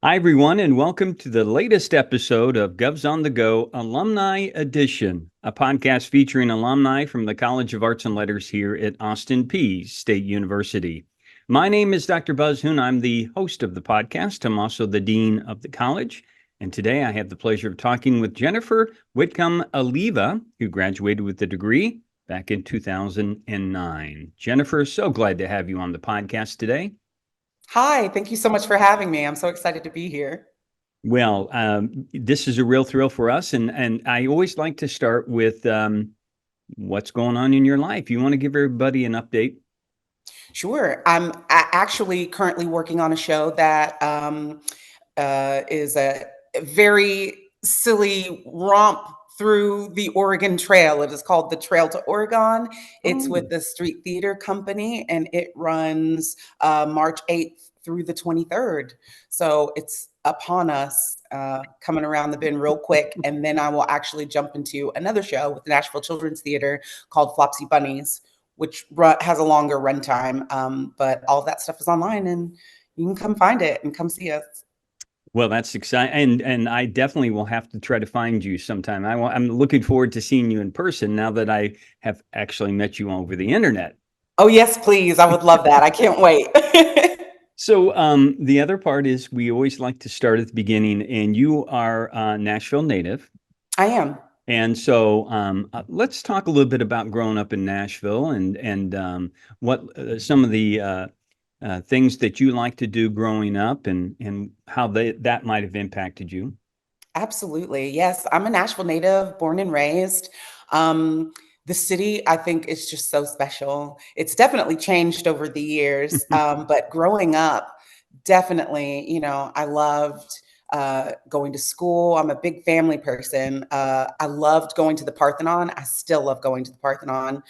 Hi, everyone, and welcome to the latest episode of Govs on the Go Alumni Edition, a podcast featuring alumni from the College of Arts and Letters here at Austin Peay State University. My name is Dr. Buzz Hoon. I'm the host of the podcast. I'm also the dean of the college. And today I have the pleasure of talking with Jennifer Whitcomb-Oliva, who graduated with a degree back in 2009. Jennifer, so glad to have you on the podcast today. Hi, thank you so much for having me. I'm so excited to be here. Well, this is a real thrill for us, and I always like to start with what's going on in your life. You want to give everybody an update? Sure. I'm actually currently working on a show that is a very silly romp through the Oregon Trail. It is called The Trail to Oregon. It's with the Street Theater Company, and it runs March 8th through the 23rd. So it's upon us, coming around the bend real quick. And then I will actually jump into another show with the Nashville Children's Theater called Flopsy Bunnies, which has a longer runtime. But all that stuff is online, and you can come find it and come see us. Well, that's exciting, and I definitely will have to try to find you sometime. I'm looking forward to seeing you in person now that I have actually met you over the internet. Oh, yes, please. I would love that. I can't wait. So the other part is we always like to start at the beginning, and you are a Nashville native. I am. And so let's talk a little bit about growing up in Nashville and what some of the things that you like to do growing up and how that might have impacted you. Absolutely. Yes, I'm a Nashville native, born and raised. The city, I think, is just so special. It's definitely changed over the years, but growing up, definitely, I loved going to school. I'm a big family person. I loved going to the Parthenon. I still love going to the Parthenon.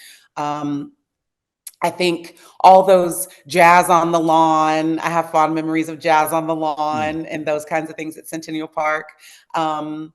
I think all those jazz on the lawn, I have fond memories of jazz on the lawn and those kinds of things at Centennial Park. I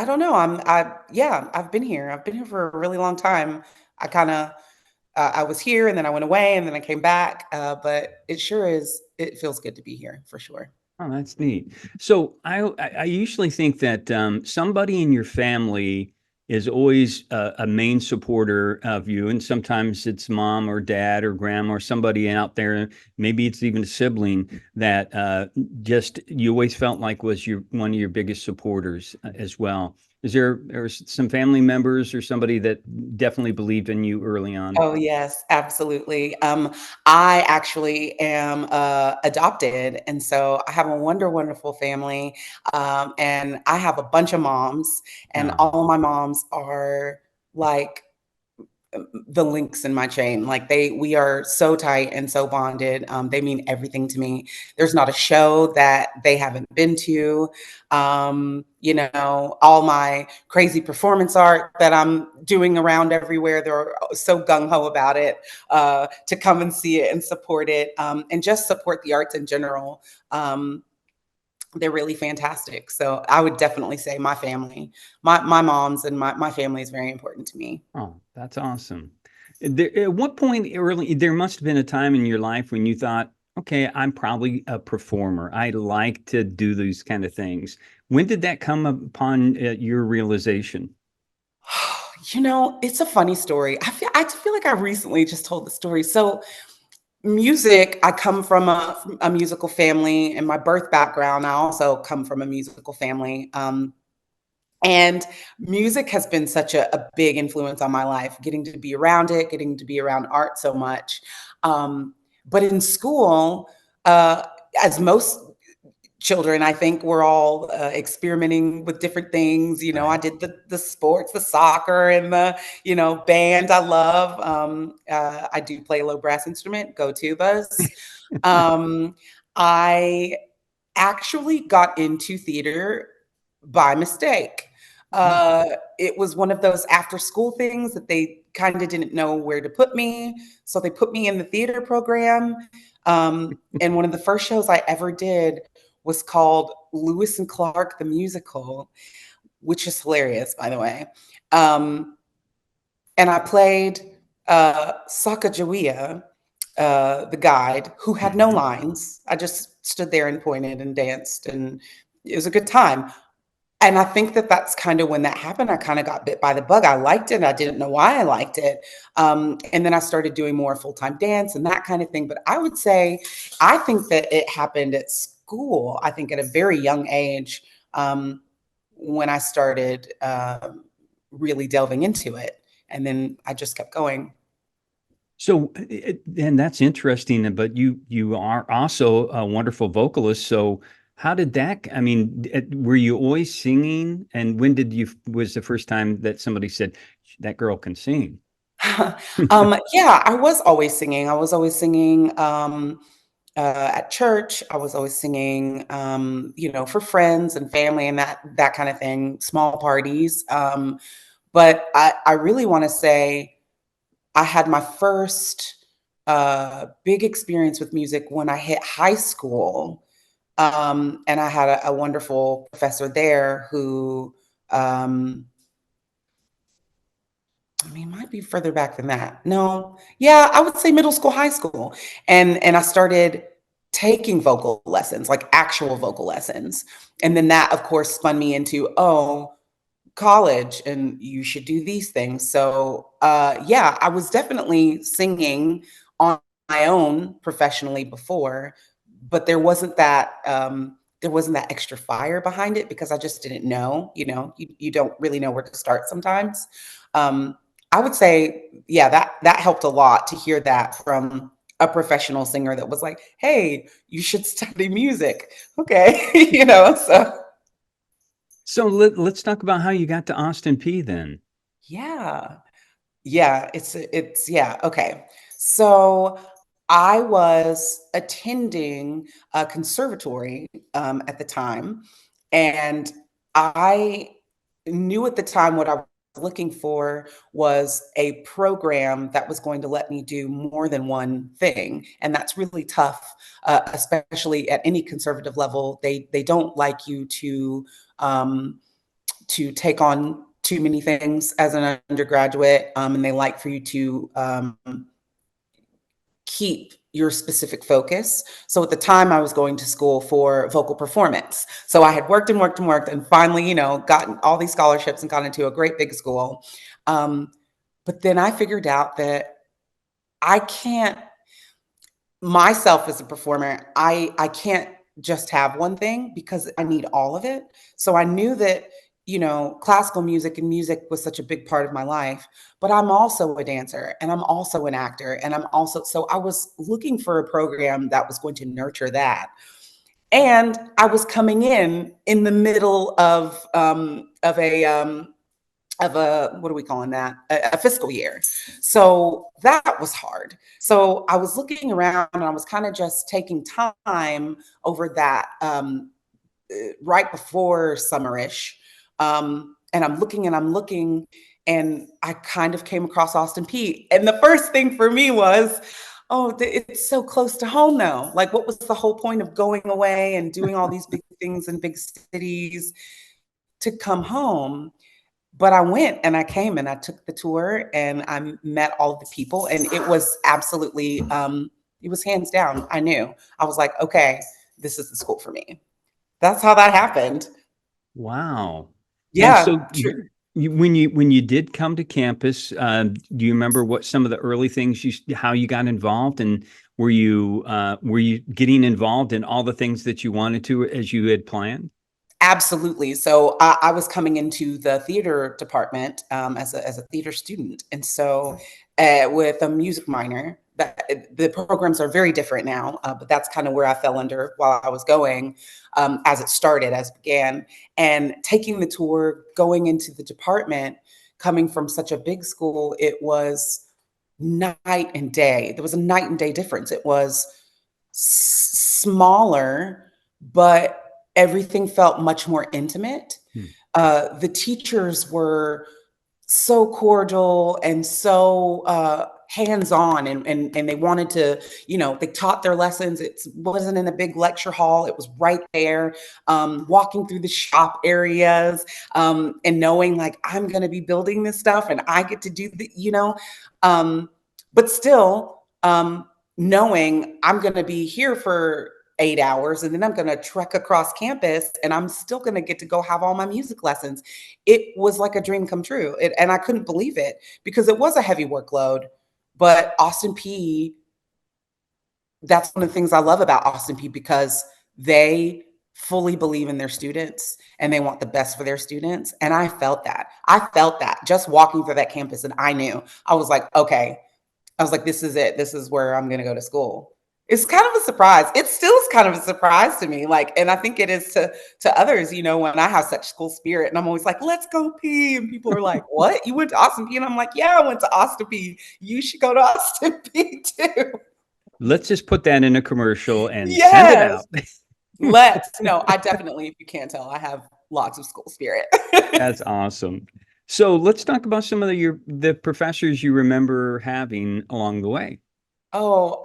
don't know. I've been here. I've been here for a really long time. I was here and then I went away and then I came back. But it feels good to be here for sure. Oh, that's neat. So I usually think that somebody in your family is always a main supporter of you. And sometimes it's mom or dad or grandma or somebody out there. Maybe it's even a sibling that just you always felt like was one of your biggest supporters as well. Is there some family members or somebody that definitely believed in you early on? Oh, yes, absolutely. I actually am adopted. And so I have a wonderful family. And I have a bunch of moms, and all of my moms are like the links in my chain. Like we are so tight and so bonded. They mean everything to me. There's not a show that they haven't been to. All my crazy performance art that I'm doing around everywhere, they're so gung-ho about it, to come and see it and support it, and just support the arts in general. They're really fantastic. So I would definitely say my family, my moms and my family is very important to me. Oh, that's awesome. At what point there must have been a time in your life when you thought, okay, I'm probably a performer. I like to do these kind of things. When did that come upon your realization? It's a funny story. I feel like I recently just told the story. So music, I come from a musical family. In my birth background, I also come from a musical family. And music has been such a big influence on my life, getting to be around it, getting to be around art so much. But in school, as most children, I think we're all experimenting with different things. You know, I Right. did the sports, the soccer, and the band. I love. I do play a low brass instrument. Go tubas. Um, I actually got into theater by mistake. Mm. Uh, it was one of those after school things that they kind of didn't know where to put me. So they put me in the theater program. And one of the first shows I ever did was called Lewis and Clark, the musical, which is hilarious, by the way. Um, and I played Sacagawea, the guide, who had no Mhm. lines. I just stood there and pointed and danced, and it was a good time. And I think that that's kind of when that happened. I kind of got bit by the bug. I liked it. I didn't know why I liked it. And then I started doing more full-time dance and that kind of thing. But I would say, I think that it happened at school. I think at a very young age, when I started really delving into it. And then I just kept going. So, and that's interesting, but you are also a wonderful vocalist. So how did that, I mean, were you always singing? And when was the first time that somebody said, that girl can sing? Yeah, I was always singing. I was always singing at church. I was always singing, for friends and family and that kind of thing, small parties. But I really want to say I had my first big experience with music when I hit high school. And I had a wonderful professor there who, I mean, it might be further back than that. No, yeah, I would say middle school, high school, and I started taking vocal lessons, like actual vocal lessons, and then that, of course, spun me into college, and you should do these things. So, yeah, I was definitely singing on my own professionally before, but there wasn't that extra fire behind it because I just didn't know. You don't really know where to start sometimes. Um, I would say, yeah, that helped a lot to hear that from a professional singer that was like, "Hey, you should study music." Okay, so So let's talk about how you got to Austin Peay then. yeah. Yeah, it's yeah, okay. So I was attending a conservatory at the time, and I knew at the time what I was looking for was a program that was going to let me do more than one thing, and that's really tough, especially at any conservative level. They don't like you um, to take on too many things as an undergraduate, and they like for you to keep your specific focus. So at the time, I was going to school for vocal performance. So I had worked and worked and worked, and finally, gotten all these scholarships and got into a great big school. Um, but then I figured out that I can't myself as a performer, I can't just have one thing because I need all of it. So I knew that, classical music and music was such a big part of my life, but I'm also a dancer and I'm also an actor and so I was looking for a program that was going to nurture that. And I was coming in the middle of a what are we calling that, a fiscal year. So that was hard. So I was looking around and I was kind of just taking time over that, right before summerish, and I'm looking and I kind of came across Austin Peay, and the first thing for me was, oh, it's so close to home though. Like, what was the whole point of going away and doing all these big things in big cities to come home? But I went and I came and I took the tour and I met all of the people, and it was absolutely, it was hands down. I knew. I was like, okay, this is the school for me. That's how that happened. Wow. And so Yeah, true. when you did come to campus, do you remember what some of the early things how you got involved, and were you getting involved in all the things that you wanted to as you had planned? Absolutely. So I was coming into the theater department as a theater student, and so with a music minor, the programs are very different now, but that's kind of where I fell under while I was going, as it started, as it began. And taking the tour, going into the department, coming from such a big school, it was night and day. There was a night and day difference. It was smaller, but everything felt much more intimate. The teachers were so cordial and so hands-on, and they wanted to, they taught their lessons. It wasn't in a big lecture hall. It was right there, walking through the shop areas, and knowing like I'm going to be building this stuff and I get to do the, but still knowing I'm going to be here for 8 hours and then I'm going to trek across campus and I'm still going to get to go have all my music lessons. It was like a dream come true. And I couldn't believe it because it was a heavy workload. But Austin Peay, that's one of the things I love about Austin Peay, because they fully believe in their students and they want the best for their students. And I felt that. Just walking through that campus, and I knew. I was like, okay. I was like, this is it. This is where I'm going to go to school. It's kind of a surprise. It still is kind of a surprise to me. Like, and I think it is to others, when I have such school spirit and I'm always like, let's go Peay. And people are like, what? You went to Austin Peay? And I'm like, yeah, I went to Austin Peay. You should go to Austin Peay too. Let's just put that in a commercial and send it out. No, I definitely, if you can't tell, I have lots of school spirit. That's awesome. So let's talk about some of the professors you remember having along the way. Oh,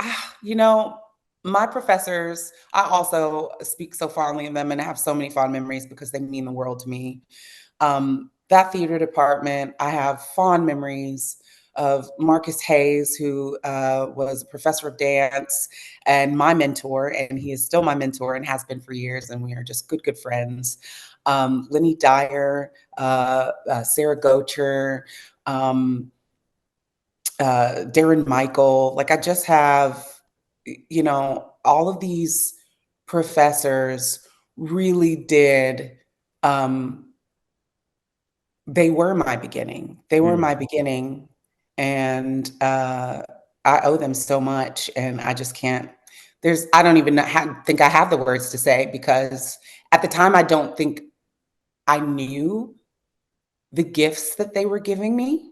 my professors, I also speak so fondly of them and have so many fond memories because they mean the world to me. That theater department, I have fond memories of Marcus Hayes, who was a professor of dance and my mentor, and he is still my mentor and has been for years, and we are just good friends. Lenny Dyer, Sarah Gocher, Darren Michael. Like, I just have, all of these professors really did, they were my beginning. And I owe them so much, and I just can't, I don't even think I have the words to say, because at the time, I don't think I knew the gifts that they were giving me.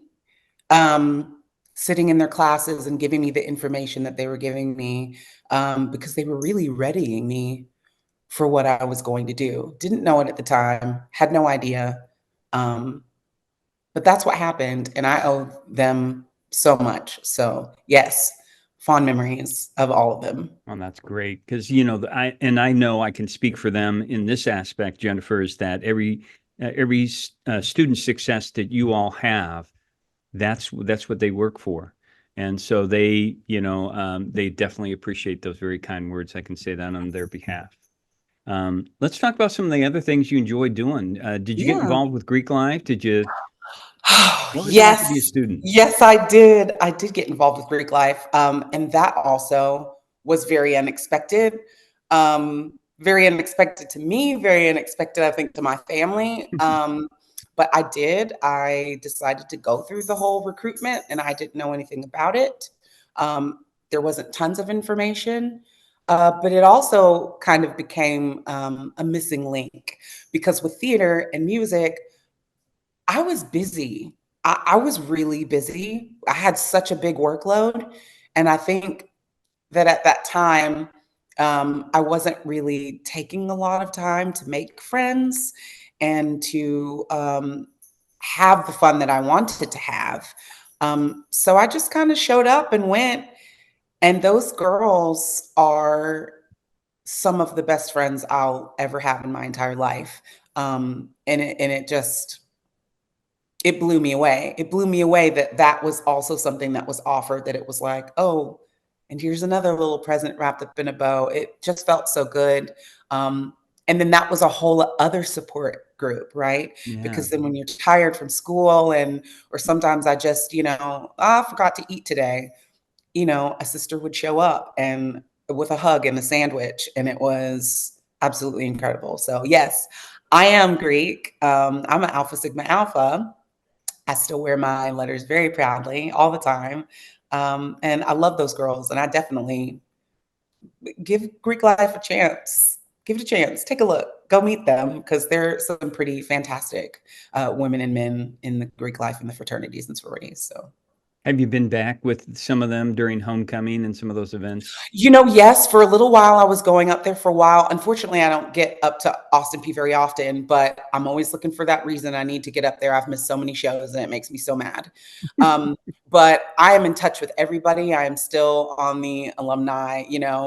Sitting in their classes and giving me the information that they were giving me, because they were really readying me for what I was going to do. Didn't know it at the time, had no idea. But that's what happened, and I owe them so much. So yes, fond memories of all of them. Oh, that's great. Because, I know I can speak for them in this aspect, Jennifer, is that every student success that you all have, that's what they work for. And so they definitely appreciate those very kind words. I can say that on their behalf. Let's talk about some of the other things you enjoyed doing. Did you get involved with Greek life? Did you? What was it like to be a student? Yes, I did. I did get involved with Greek life. And that also was very unexpected. Very unexpected to me, very unexpected, I think, to my family. But I decided to go through the whole recruitment, and I didn't know anything about it. There wasn't tons of information, but it also kind of became a missing link, because with theater and music, I was busy. I was really busy. I had such a big workload. And I think that at that time, I wasn't really taking a lot of time to make friends and to have the fun that I wanted to have. So I just kind of showed up and went. And those girls are some of the best friends I'll ever have in my entire life. And it blew me away. It blew me away that was also something that was offered, that it was like, oh, and here's another little present wrapped up in a bow. It just felt so good. And then that was a whole other support group, right? Yeah. Because then when you're tired from school or sometimes I just, I forgot to eat today, a sister would show up and with a hug and a sandwich, and it was absolutely incredible. So yes, I am Greek. I'm an Alpha Sigma Alpha. I still wear my letters very proudly all the time. And I love those girls, and I definitely give Greek life a chance. Give it a chance. Take a look. Go meet them, because there are some pretty fantastic women and men in the Greek life and the fraternities and sororities. So, Have you been back with some of them during homecoming and some of those events? yes, for a little while I was going up there for a while. Unfortunately, I don't get up to Austin Peay very often, but I'm always looking for that reason I need to get up there. I've missed so many shows and it makes me so mad. Um, but I am in touch with everybody. I am still on the alumni,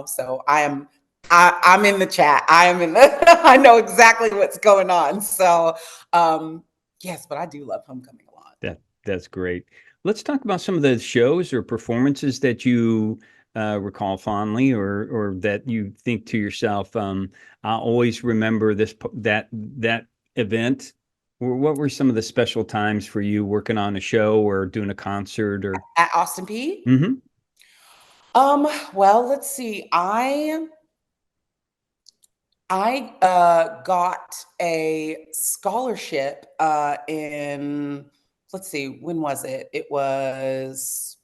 so I'm in the chat. I am in the I know exactly what's going on. So yes, but I do love homecoming a lot. That's great. Let's talk about some of the shows or performances that you recall fondly, or that you think to yourself, "I'll always remember that event." Or what were some of the special times for you working on a show or doing a concert? Or At Austin Peay? Mhm. Well, let's see. I got a scholarship in, let's see, when was it? It was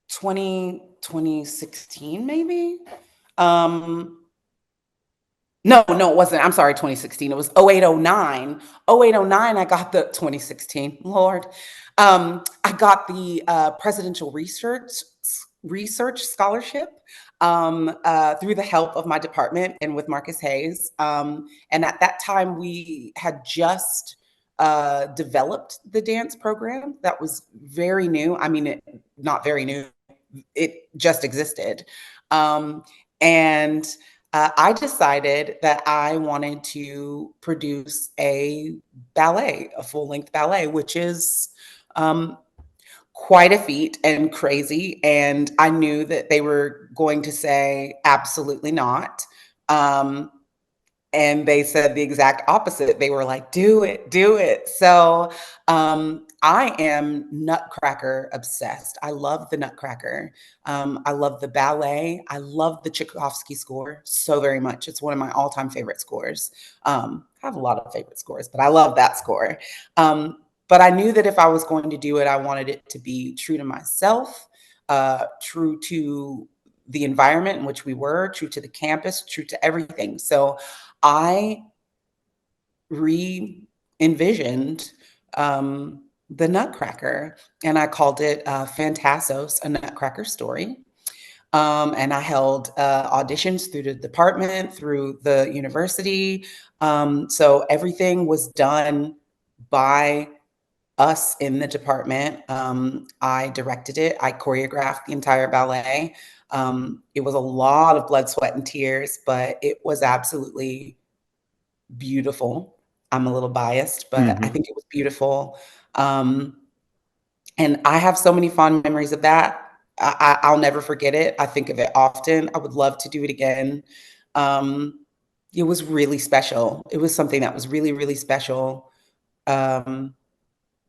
2016, maybe. Um, no, it wasn't. I'm sorry, 2016. It was 0809. 0809, I got the 2016. Lord. I got the presidential research scholarship through the help of my department and with Marcus Hayes. And at that time, we had just developed the dance program that was very new. I mean, not very new, it just existed. And I decided that I wanted to produce a ballet, a full length ballet, which is um, quite a feat and crazy. And I knew that they were going to say, absolutely not. Um, and they said the exact opposite. They were like, do it, do it. So I am Nutcracker obsessed. I love the Nutcracker. I love the ballet. I love the Tchaikovsky score so very much. It's one of my all-time favorite scores. I have a lot of favorite scores, but I love that score. But I knew that if I was going to do it, I wanted it to be true to myself, true to the environment in which we were, true to the campus, true to everything. So I re-envisioned the Nutcracker, and I called it Phantassos, a Nutcracker Story. And I held auditions through the department, through the university. So everything was done by us in the department. I directed it. I choreographed the entire ballet. It was a lot of blood, sweat, and tears, but it was absolutely beautiful. I'm a little biased, but I Mhm. think it was beautiful. Um, and I have so many fond memories of that. I'll never forget it. I think of it often. I would love to do it again. Um, it was really special. It was something that was really, really special.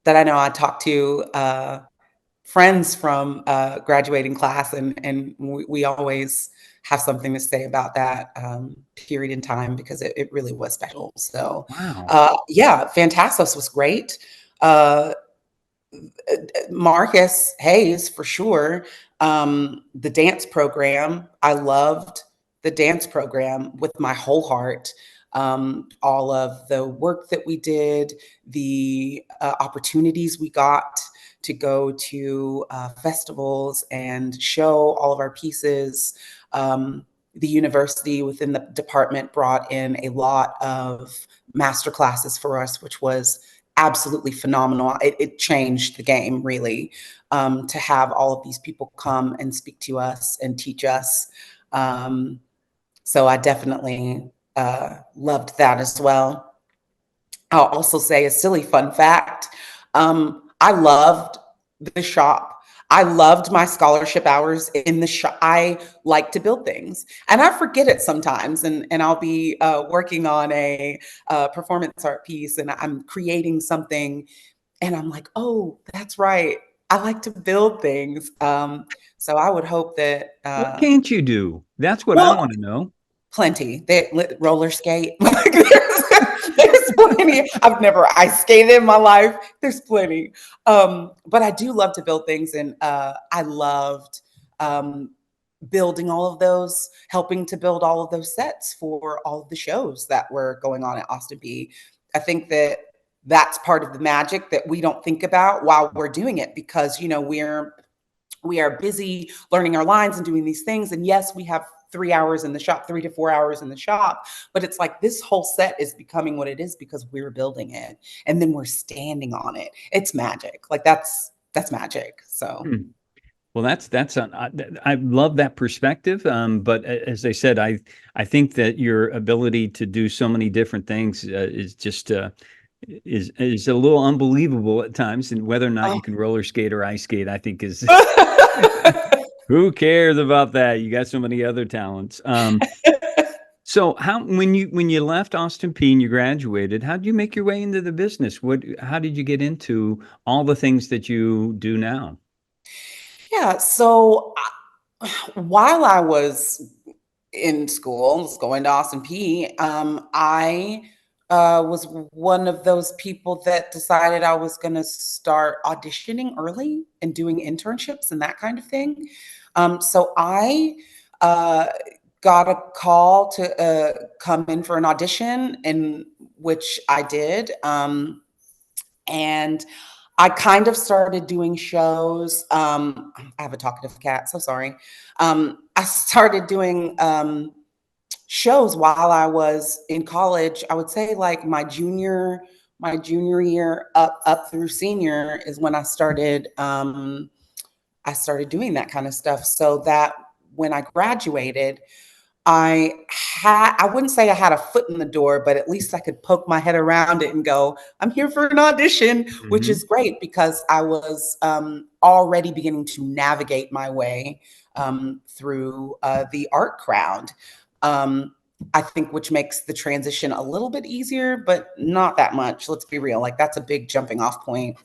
That I know I talked to friends from graduating class, and we always have something to say about that period in time, because it really was special. So Wow. yeah, Phantastos was great. Uh, Marcus Hayes, for sure. The dance program, I loved the dance program with my whole heart. All of the work that we did, the opportunities we got to go to festivals and show all of our pieces. The university within the department brought in a lot of master classes for us, which was absolutely phenomenal. It changed the game, really, to have all of these people come and speak to us and teach us. Um, so I definitely loved that as well. I'll also say a silly fun fact. I loved the shop. I loved my scholarship hours in the shop. I like to build things, and I forget it sometimes. And I'll be working on a performance art piece, and I'm creating something, and I'm like, oh, that's right. I like to build things. So I would hope that What can't you do? That's what I well, want to know. plenty. They roller skate. There's plenty. I've never ice skated in my life. There's plenty. But I do love to build things, and I loved building all of those, helping to build all of those sets for all of the shows that were going on at Austin Peay. I think that that's part of the magic that we don't think about while we're doing it, because, you know, we are busy learning our lines and doing these things. And yes, we have 3 hours in the shop, 3 to 4 hours in the shop, but it's like this whole set is becoming what it is because we're building it and then we're standing on it. It's magic. Like that's magic. So. Well, I love that perspective. But as I said, I think that your ability to do so many different things is just is a little unbelievable at times. And whether or not you can roller skate or ice skate, I think is who cares about that? You got so many other talents. So when you left Austin Peay and you graduated, how did you make your way into the business? How did you get into all the things that you do now? Yeah. So while I was in school, was going to Austin Peay, I was one of those people that decided I was going to start auditioning early and doing internships and that kind of thing. So I got a call to come in for an audition, in which I did. And I kind of started doing shows. I have a talkative cat, so sorry. I started doing shows while I was in college. I would say like my junior year up through senior is when I started doing that kind of stuff. So that when I graduated, I wouldn't say I had a foot in the door, but at least I could poke my head around it and go, I'm here for an audition, which is great because I was already beginning to navigate my way through the art crowd. I think which makes the transition a little bit easier, but not that much. Let's be real. Like that's a big jumping off point.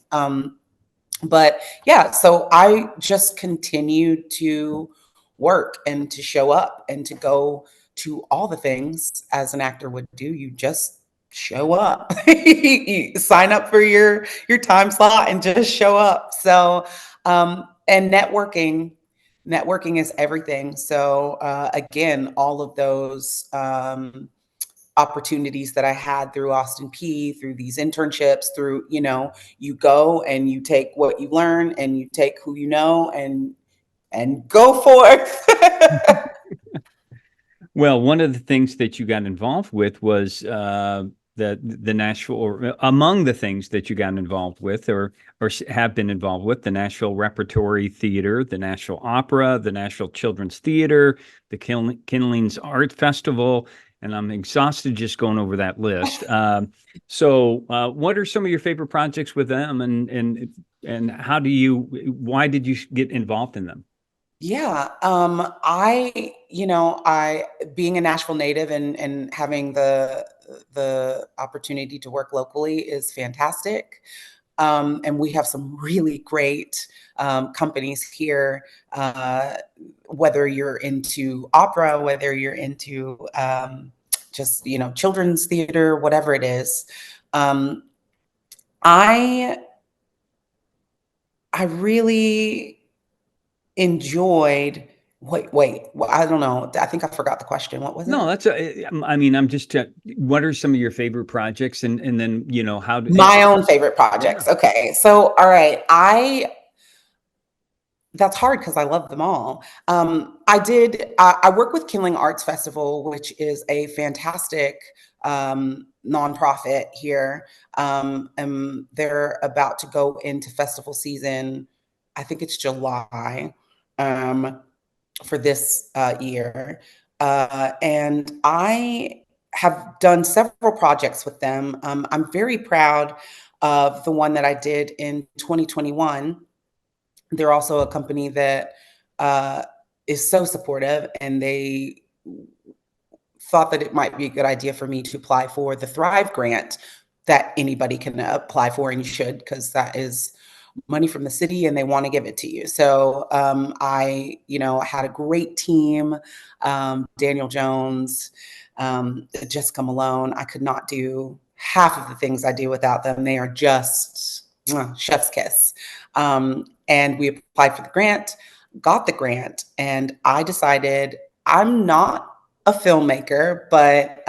But yeah, so I just continued to work and to show up and to go to all the things as an actor would do. You just show up. You sign up for your time slot and just show up. So and networking is everything. So again, all of those opportunities that I had through Austin Peay, through these internships, through, you know, you go and you take what you learn and you take who you know and go forth. Well, one of the things that you got involved with was the Nashville, or among the things that you got involved with, or have been involved with, the Nashville Repertory Theater, the Nashville Opera, the Nashville Children's Theater, the Kindlings Art Festival, and I'm exhausted just going over that list. So, what are some of your favorite projects with them, and why did you get involved in them? Yeah. I being a Nashville native and having the opportunity to work locally is fantastic. And we have some really great companies here, whether you're into opera, whether you're into just, you know, children's theater, whatever it is. I I really enjoyed well, I don't know. I think I forgot the question. What was No, it? I mean, I'm just, what are some of your favorite projects? And then, you know, My own favorite yeah. projects. Okay. So, all right. That's hard because I love them all. I work with Killing Arts Festival, which is a fantastic nonprofit here. And they're about to go into festival season. I think it's July. For this year. And I have done several projects with them. I'm very proud of the one that I did in 2021. They're also a company that uh, is so supportive, and they thought that it might be a good idea for me to apply for the Thrive grant that anybody can apply for, and you should, because that is money from the city and they want to give it to you. So I, you know, had a great team, Daniel Jones, Jessica Malone. I could not do half of the things I do without them. They are just chef's kiss. And we applied for the grant, got the grant, and I decided I'm not a filmmaker, but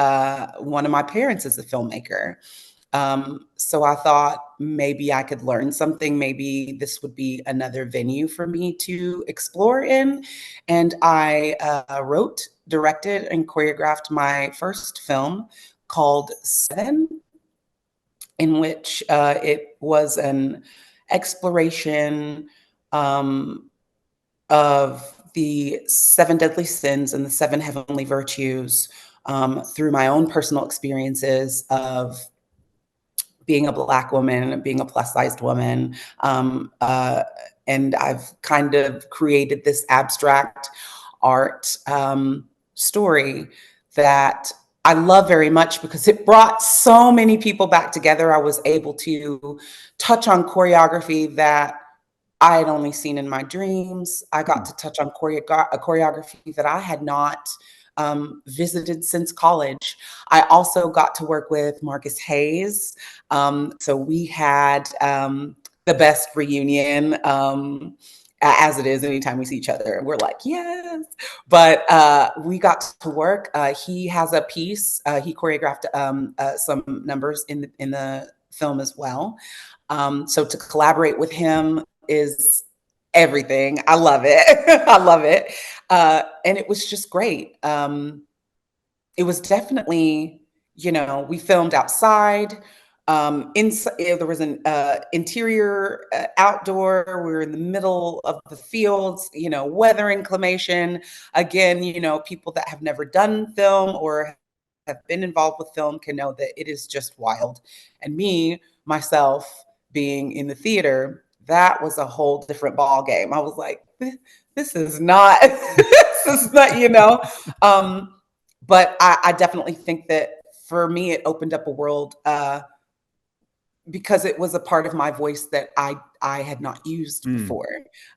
one of my parents is a filmmaker. So I thought maybe I could learn something. Maybe this would be another venue for me to explore in. And I wrote, directed, and choreographed my first film called Seven, in which it was an exploration of the seven deadly sins and the seven heavenly virtues through my own personal experiences of being a Black woman, being a plus-sized woman. And I've kind of created this abstract art story that I love very much because it brought so many people back together. I was able to touch on choreography that I had only seen in my dreams. I got to touch on choreography that I had not visited since college. I also got to work with Marcus Hayes. So we had the best reunion, as it is anytime we see each other. We're like, yes. But we got to work. He has a piece. He choreographed some numbers in the film as well. So to collaborate with him is everything. I love it. I love it. And it was just great. It was definitely, we filmed outside. Inside, there was an interior outdoor. We were in the middle of the fields, weather inclination. Again, people that have never done film or have been involved with film can know that it is just wild. And myself, being in the theater, that was a whole different ball game. I was like, this is not, this is not, but I definitely think that for me, it opened up a world because it was a part of my voice that I had not used before.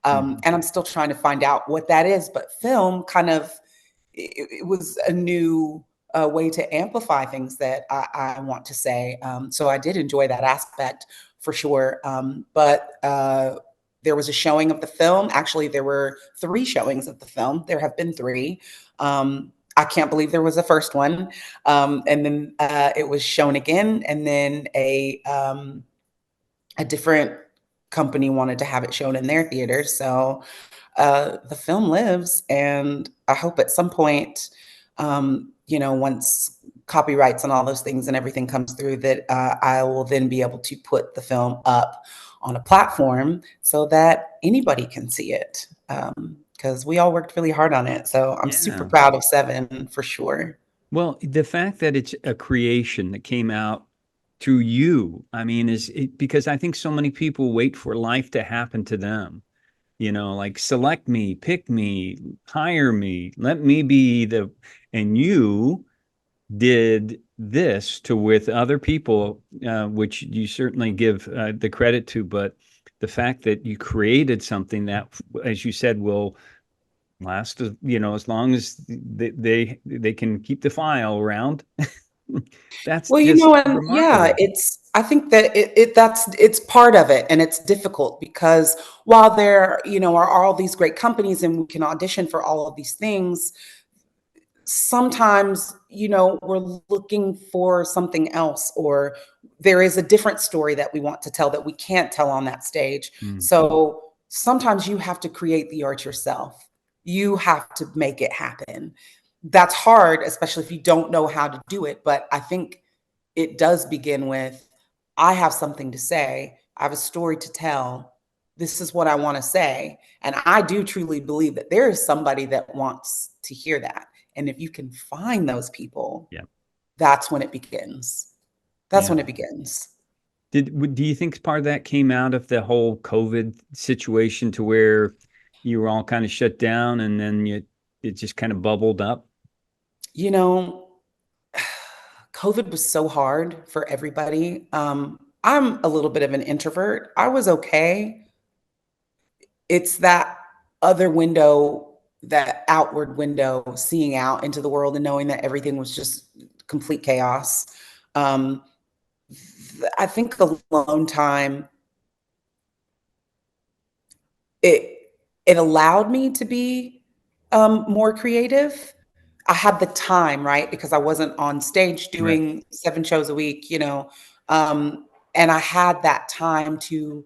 And I'm still trying to find out what that is, but film kind of, it was a new way to amplify things that I want to say. So I did enjoy that aspect for sure. But there was a showing of the film. Actually, there were 3 showings of the film. There have been 3. I can't believe there was a first one. And then it was shown again. And then a different company wanted to have it shown in their theater. So the film lives. And I hope at some point, once copyrights and all those things and everything comes through, that I will then be able to put the film up on a platform so that anybody can see it. Because we all worked really hard on it. So I'm super proud of Seven for sure. Well, the fact that it's a creation that came out through you, I mean, because I think so many people wait for life to happen to them. Like select me, pick me, hire me, let me be and you did this with other people, which you certainly give the credit to, but the fact that you created something that, as you said, will last, as long as they can keep the file around. That's well, just and yeah, remarkable. I think that it's part of it, and it's difficult because while there, are all these great companies and we can audition for all of these things, sometimes, we're looking for something else, or there is a different story that we want to tell that we can't tell on that stage. So sometimes you have to create the art yourself. You have to make it happen. That's hard, especially if you don't know how to do it. But I think it does begin with, I have something to say. I have a story to tell. This is what I want to say. And I do truly believe that there is somebody that wants to hear that. And if you can find those people, that's when it begins. That's when it begins. Do you think part of that came out of the whole COVID situation, to where you were all kind of shut down and then it just kind of bubbled up? COVID was so hard for everybody. I'm a little bit of an introvert. I was okay. It's that other window, that outward window, seeing out into the world and knowing that everything was just complete chaos. I think alone time, it allowed me to be more creative. I had the time, right? Because I wasn't on stage Right. doing 7 shows a week, and I had that time to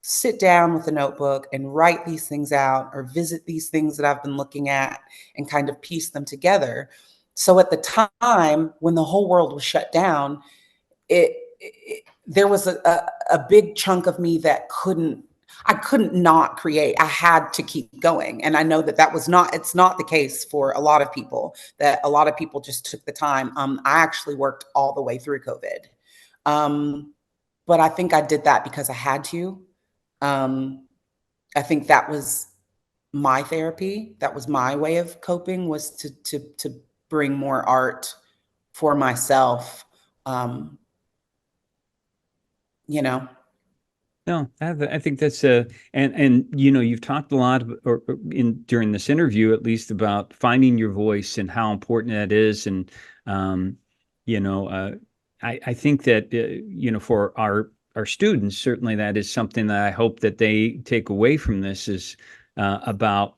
sit down with a notebook and write these things out or visit these things that I've been looking at and kind of piece them together. So at the time when the whole world was shut down, there was a big chunk of me that I couldn't not create. I had to keep going. And I know it's not the case for a lot of people, that a lot of people just took the time. I actually worked all the way through COVID. But I think I did that because I had to. I think that was my therapy. That was my way of coping, was to bring more art for myself. Um, you know. No, I think that's and you've talked a lot or in during this interview at least about finding your voice and how important that is, and um, you know, I think that for our students, certainly that is something that I hope that they take away from this is about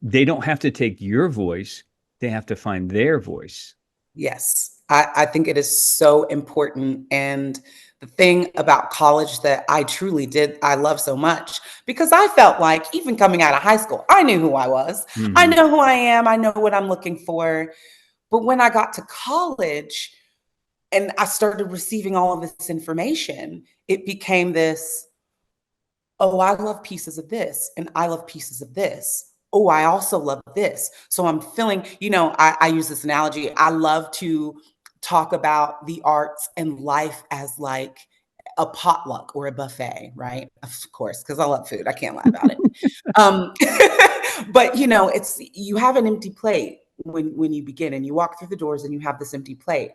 they don't have to take your voice, they have to find their voice. Yes, I think it is so important. And the thing about college that I love so much, because I felt like even coming out of high school, I knew who I was. I Hmm. know who I am. I know what I'm looking for. But when I got to college and I started receiving all of this information, it became this, oh, I love pieces of this, and I love pieces of this. Oh, I also love this. So I'm feeling, I use this analogy. I love to talk about the arts and life as like a potluck or a buffet, right? Of course, because I love food. I can't lie about it. Um, but you have an empty plate when you begin, and you walk through the doors and you have this empty plate,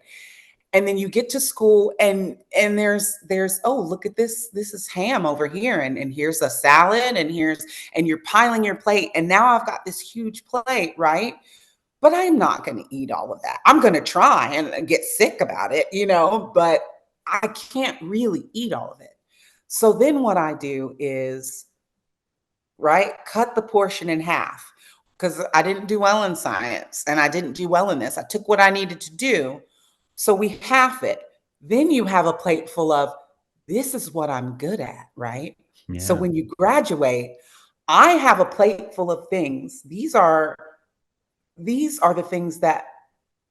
and then you get to school, and there's, oh, look at this is ham over here, and here's a salad, and you're piling your plate, and now I've got this huge plate, right? But I'm not going to eat all of that. I'm going to try and get sick about it, but I can't really eat all of it. So then what I do is, right, cut the portion in half, because I didn't do well in science and I didn't do well in this. I took what I needed to do, so we half it. Then you have a plate full of, this is what I'm good at, right? So Yeah. when you graduate, I have a plate full of things. These are the things that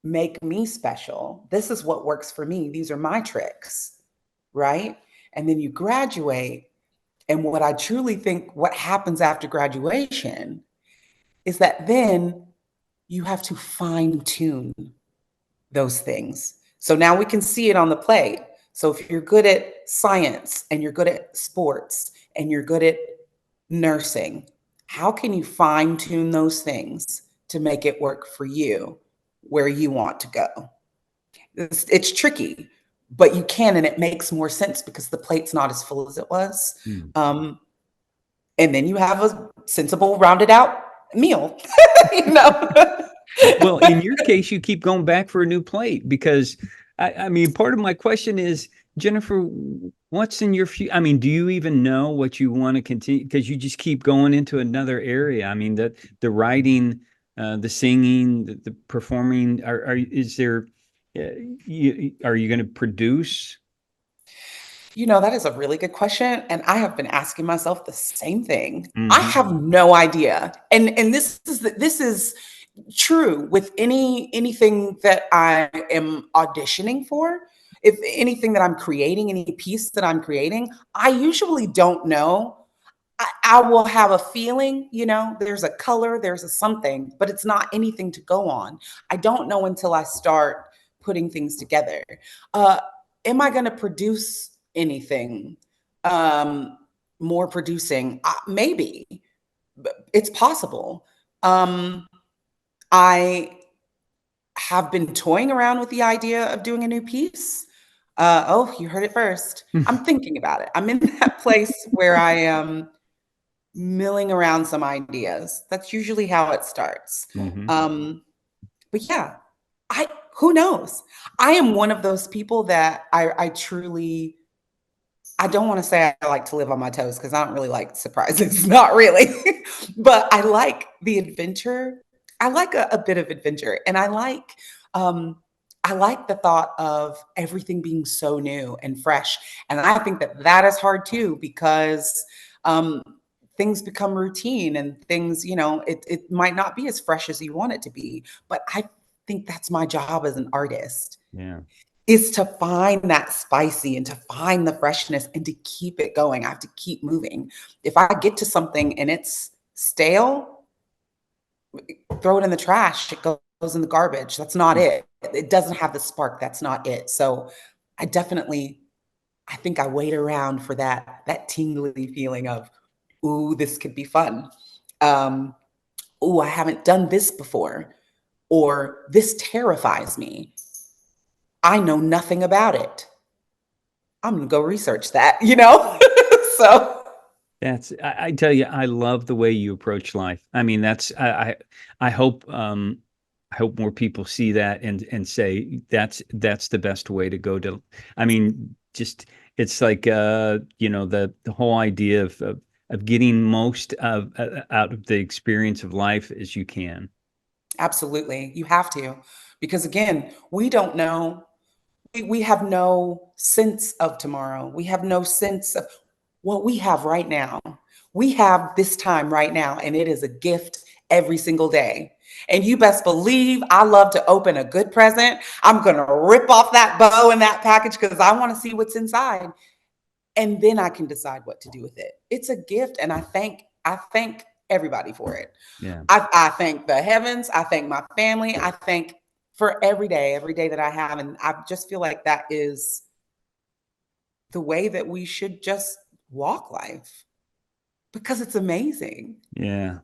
make me special. This is what works for me. These are my tricks, right? And then you graduate, and what I truly think what happens after graduation is that then you have to fine tune those things. So now we can see it on the plate. So if you're good at science and you're good at sports and you're good at nursing, how can you fine tune those things to make it work for you where you want to go? It's tricky, but you can, and it makes more sense because the plate's not as full as it was. Hmm. Um, and then you have a sensible, rounded out meal, you know? Well, in your case, you keep going back for a new plate because I mean, part of my question is, Jennifer, what's in your future? I mean, do you even know what you want to continue? Because you just keep going into another area. I mean, the writing, the singing, the performing. Is there? Are you going to produce? That is a really good question. And I have been asking myself the same thing. I Hmm. have no idea. And this is true with anything that I am auditioning for. If anything that I'm creating, any piece that I'm creating, I usually don't know. I will have a feeling, there's a color, there's a something, but it's not anything to go on. I don't know until I start putting things together. Uh, am I going to produce anything? Um, More producing? Maybe. It's possible. Um, I have been toying around with the idea of doing a new piece. Oh, you heard it first. I'm thinking about it. I'm in that place where I am milling around some ideas. That's usually how it starts. Hmm. Um, but yeah, I Who knows? I am one of those people that I truly, I don't want to say I like to live on my toes because I don't really like surprises, not really. But I like the adventure. I like a bit of adventure, and um, I like the thought of everything being so new and fresh. And I think that that is hard too because um, things become routine and things, it might not be as fresh as you want it to be. But I think that's my job as an artist Yeah. is to find that spicy and to find the freshness and to keep it going. I have to keep moving. If I get to something and it's stale, throw it in the trash. It goes in the garbage. That's not it. It doesn't have the spark. That's not it. So I definitely, I think I wait around for that tingly feeling of, ooh, this could be fun. Um, ooh, I haven't done this before, or this terrifies me. I know nothing about it. I'm gonna go research that, So I tell you, I love the way you approach life. I mean, I I hope more people see that and say that's the best way to go to. I mean, just it's like the whole idea of getting most of out of the experience of life as you can. absolutely, you have to, because again, we don't know. We have no sense of tomorrow. We have no sense of what we have right now. We have this time right now, and it is a gift every single day. And you best believe I love to open a good present. I'm going to rip off that bow in that package because I want to see what's inside. And then I can decide what to do with it. It's a gift, and I thank everybody for it. Yeah. I thank the heavens. I thank my family. I thank for every day that I have. And I just feel like that is the way that we should just walk life because it's amazing. Yeah.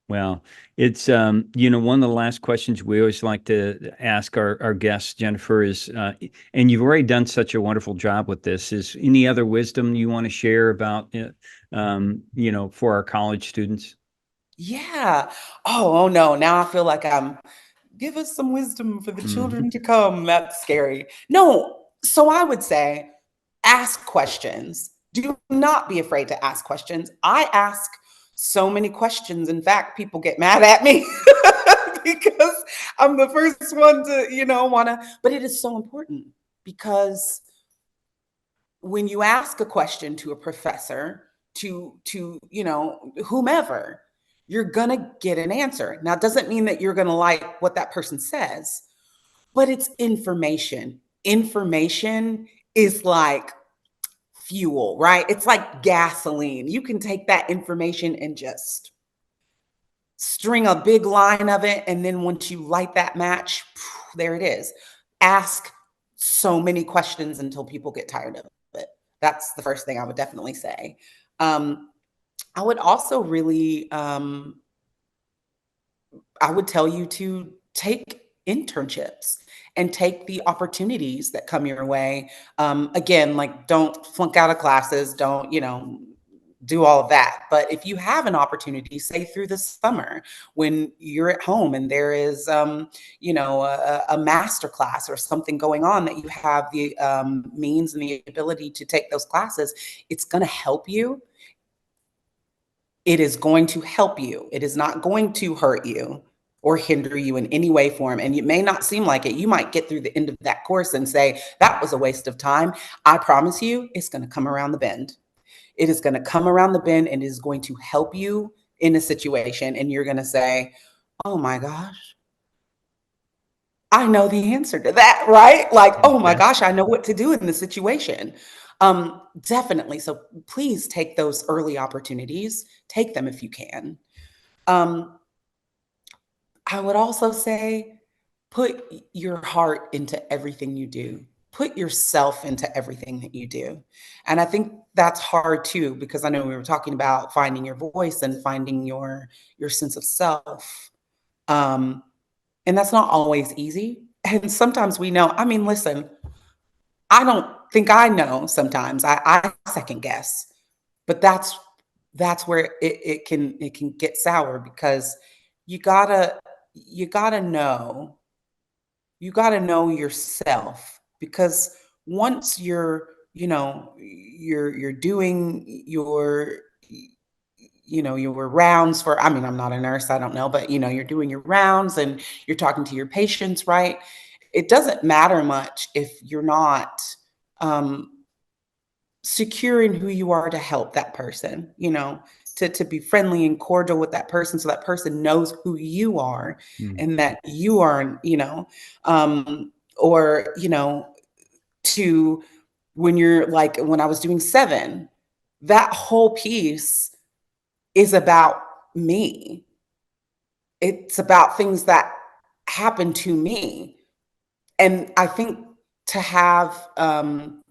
Well, it's one of the last questions we always like to ask our guests, Jennifer, is and you've already done such a wonderful job with this. Is any other wisdom you want to share about for our college students? Yeah. Oh no. Now I feel like I'm give us some wisdom for the Mhm. children to come. That's scary. No. So I would say ask questions. Do not be afraid to ask questions. I ask so many questions. In fact, people get mad at me because I'm the first one to, want to, but it is so important because when you ask a question to a professor, to whomever, you're going to get an answer. Now, it doesn't mean that you're going to like what that person says, but it's information. Information is like fuel, right? It's like gasoline. You can take that information and just string a big line of it. And then once you light that match, there it is. Ask so many questions until people get tired of it. That's the first thing I would definitely say. Um, I would also really, I would tell you to take internships and take the opportunities that come your way. Again, like don't flunk out of classes, don't, do all of that. But if you have an opportunity, say through the summer when you're at home and there is, a master class or something going on that you have the means and the ability to take those classes, it's going to help you. It is going to help you. It is not going to hurt you or hinder you in any way, form. And it may not seem like it. You might get through the end of that course and say, that was a waste of time. I promise you, it's going to come around the bend. It is going to come around the bend and it is going to help you in a situation. And you're going to say, oh my gosh, I know the answer to that, right? Like, oh my Okay. gosh, I know what to do in the situation. Definitely. So please take those early opportunities, take them if you can. Um, I would also say put your heart into everything you do. Put yourself into everything that you do. And I think that's hard too, because I know we were talking about finding your voice and finding your sense of self. Um, and that's not always easy. And sometimes we know, I mean, listen, I don't think I know sometimes. I second guess. But that's where it can get sour because you gotta you gotta know you got to know yourself, because once you're doing your rounds for, I mean, I'm not a nurse, I don't know, but you're doing your rounds and you're talking to your patients, right? It doesn't matter much if you're not um, secure in who you are to help that person, to be friendly and cordial with that person, so that person knows who you are Mm. and that you are, or, to when you're like, when I was doing 7, that whole piece is about me. It's about things that happen to me. And I think to have an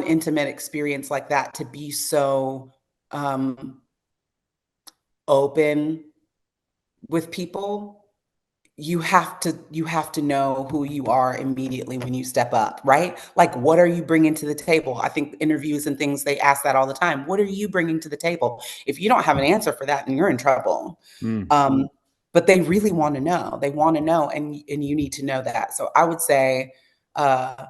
intimate experience like that, to be so open with people, you have to know who you are immediately when you step up, right? Like, what are you bringing to the table? I think interviews and things, they ask that all the time. What are you bringing to the table? If you don't have an answer for that, then you're in trouble. Mm. But they really want to know. They want to know, and you need to know that. So I would say, uh,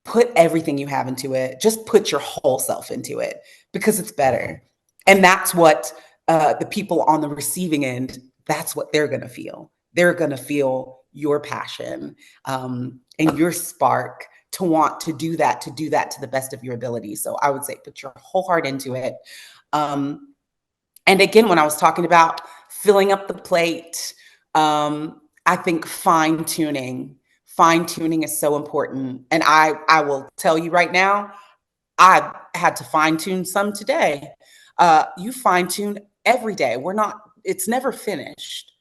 put everything you have into it. Just put your whole self into it, because it's better. And that's what the people on the receiving end, that's what they're going to feel. They're going to feel your passion, and your spark to want to do that, to the best of your ability. So I would say put your whole heart into it. And again, when I was talking about filling up the plate, I think fine tuning is so important. And I will tell you right now, I had to fine tune some today. You fine tune every day. It's never finished.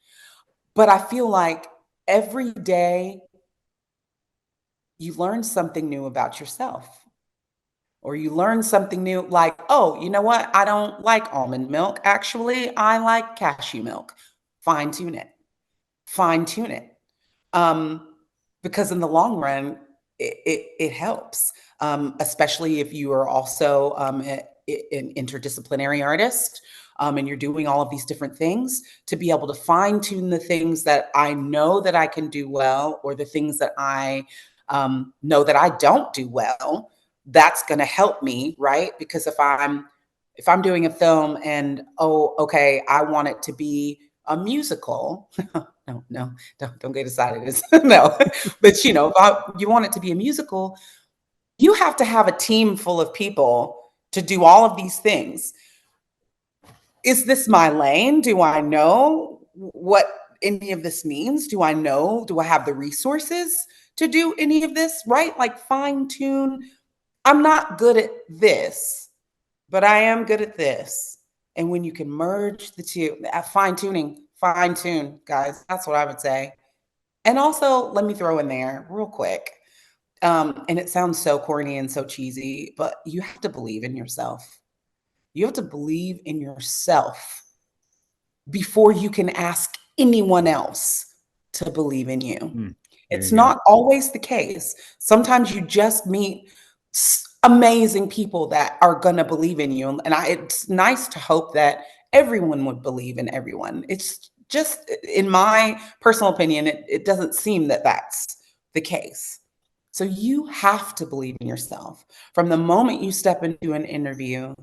But I feel like every day you learn something new about yourself, or you learn something new, like, oh, you know what? I don't like almond milk. Actually, I like cashew milk. Fine tune it. Fine tune it. Um, because in the long run, it helps, especially if you are also an interdisciplinary artist, and you're doing all of these different things, to be able to fine tune the things that I know that I can do well, or the things that I know that I don't do well. That's going to help me, right? Because if I'm doing a film and, oh, okay, I want it to be a musical. No, don't get excited. No, but if you want it to be a musical, you have to have a team full of people to do all of these things. Is this my lane? Do I know what any of this means? Do I have the resources to do any of this? Right? Like, fine tune. I'm not good at this, but I am good at this. And when you can merge the two, fine tune, guys. That's what I would say. And also, let me throw in there real quick. And it sounds so corny and so cheesy, but you have to believe in yourself. You have to believe in yourself before you can ask anyone else to believe in you. There It's you go. not always the case. Sometimes you just meet amazing people that are going to believe in you. And it's nice to hope that everyone would believe in everyone. It's just, in my personal opinion, it doesn't seem that that's the case. So you have to believe in yourself from the moment you step into an interview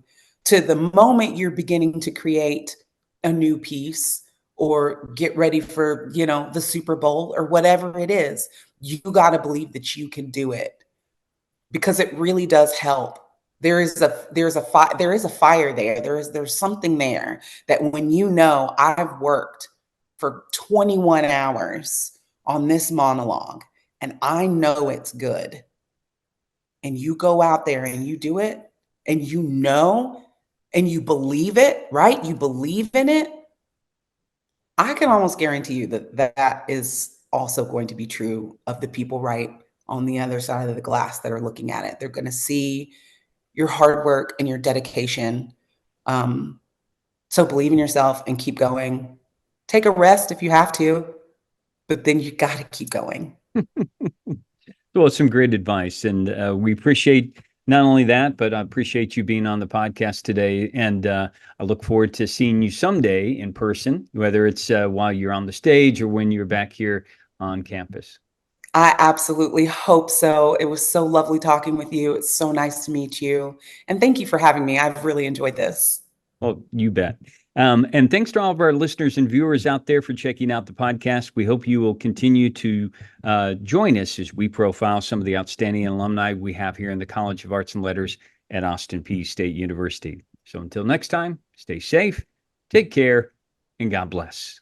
to the moment you're beginning to create a new piece or get ready for, the Super Bowl or whatever it is. You got to believe that you can do it, because it really does help. There is a fire there. There's something there that, when I've worked for 21 hours on this monologue and I know it's good, and you go out there and you do it, and and you believe it, right? You believe in it. I can almost guarantee you that that is also going to be true of the people right on the other side of the glass that are looking at it. They're going to see your hard work and your dedication. So believe in yourself and keep going. Take a rest if you have to, but then you got to keep going. Well, some great advice. And we appreciate not only that, but I appreciate you being on the podcast today. And I look forward to seeing you someday in person, whether it's while you're on the stage or when you're back here on campus. I absolutely hope so. It was so lovely talking with you. It's so nice to meet you. And thank you for having me. I've really enjoyed this. Well, you bet. And thanks to all of our listeners and viewers out there for checking out the podcast. We hope you will continue to join us as we profile some of the outstanding alumni we have here in the College of Arts and Letters at Austin Peay State University. So until next time, stay safe, take care, and God bless.